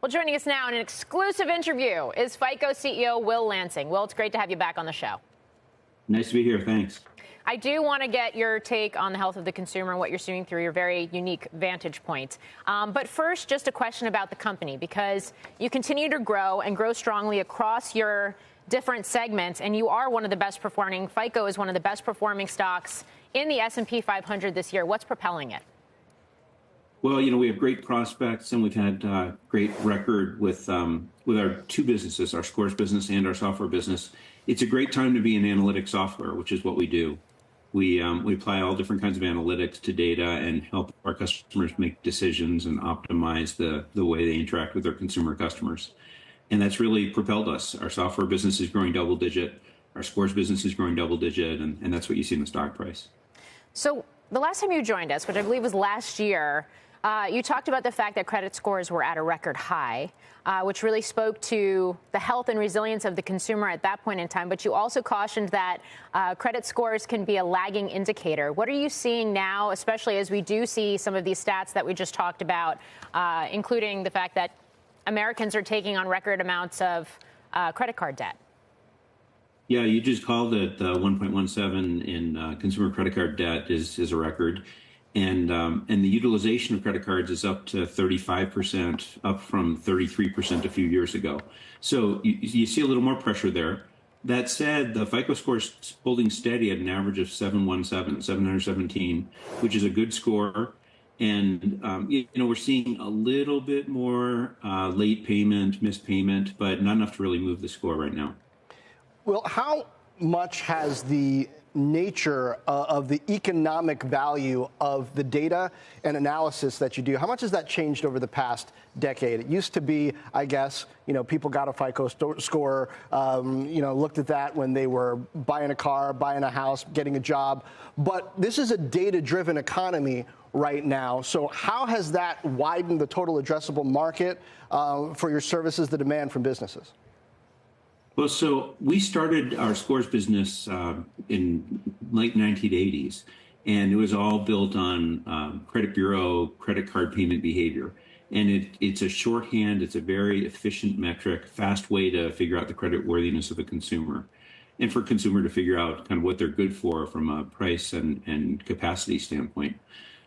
Well, joining us now in an exclusive interview is FICO CEO Will Lansing. Will, it's great to have you back on the show. Nice to be here. Thanks. I do want to get your take on the health of the consumer and what you're seeing through your very unique vantage point. But first, just a question about the company, because you continue to grow and grow strongly across your different segments, and you are one of the best performing. FICO is one of the best performing stocks in the S&P 500 this year. What's propelling it? Well, we have great prospects, and we've had great record with our two businesses, our scores business and our software business. It's a great time to be in analytics software, which is what we do. We apply all different kinds of analytics to data and help our customers make decisions and optimize the way they interact with their consumer customers. And that's really propelled us. Our software business is growing double digit. Our scores business is growing double digit, and that's what you see in the stock price. So the last time you joined us, which I believe was last year, you talked about the fact that credit scores were at a record high, which really spoke to the health and resilience of the consumer at that point in time. But you also cautioned that credit scores can be a lagging indicator. What are you seeing now, especially as we do see some of these stats that we just talked about, including the fact that Americans are taking on record amounts of credit card debt? Yeah, you just called it 1.17 in consumer credit card debt is a record. And the utilization of credit cards is up to 35%, up from 33% a few years ago. So you see a little more pressure there. That said, the FICO score is holding steady at an average of 717, which is a good score. And, we're seeing a little bit more late payment, missed payment, but not enough to really move the score right now. Well, how much has the nature of the economic value of the data and analysis that you do, how much has that changed over the past decade? It used to be, I guess, people got a FICO score, looked at that when they were buying a car, buying a house, getting a job. But this is a data-driven economy right now. So how has that widened the total addressable market for your services, the demand from businesses? Well, so we started our scores business in late 1980s, and it was all built on credit bureau, credit card payment behavior. And it's a shorthand, it's a very efficient metric, fast way to figure out the credit worthiness of a consumer, and for a consumer to figure out kind of what they're good for from a price and capacity standpoint.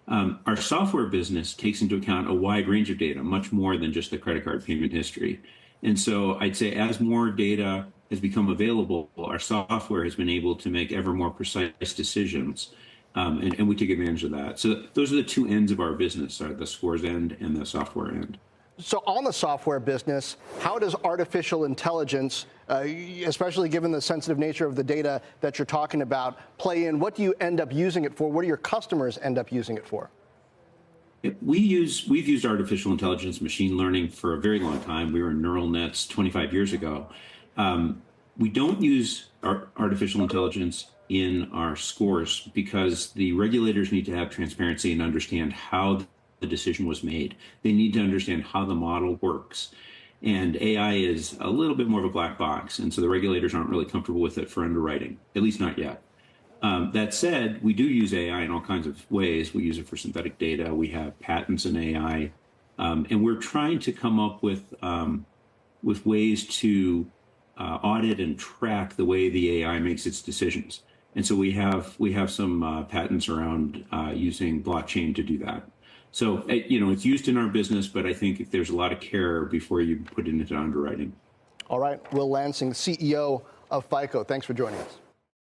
Our software business takes into account a wide range of data, much more than just the credit card payment history. And so I'd say as more data has become available, our software has been able to make ever more precise decisions, and we take advantage of that. So those are the two ends of our business, the scores end and the software end. So on the software business, how does artificial intelligence, especially given the sensitive nature of the data that you're talking about, play in? What do you end up using it for? What do your customers end up using it for? We've used artificial intelligence, machine learning for a very long time. We were in neural nets 25 years ago. We don't use artificial intelligence in our scores because the regulators need to have transparency and understand how the decision was made. They need to understand how the model works. And AI is a little bit more of a black box, and so the regulators aren't really comfortable with it for underwriting, at least not yet. That said, we do use AI in all kinds of ways. We use it for synthetic data. We have patents in AI, and we're trying to come up with ways to audit and track the way the AI makes its decisions. And so we have some patents around using blockchain to do that. So it's used in our business, but I think there's a lot of care before you put it into underwriting. All right, Will Lansing, CEO of FICO. Thanks for joining us.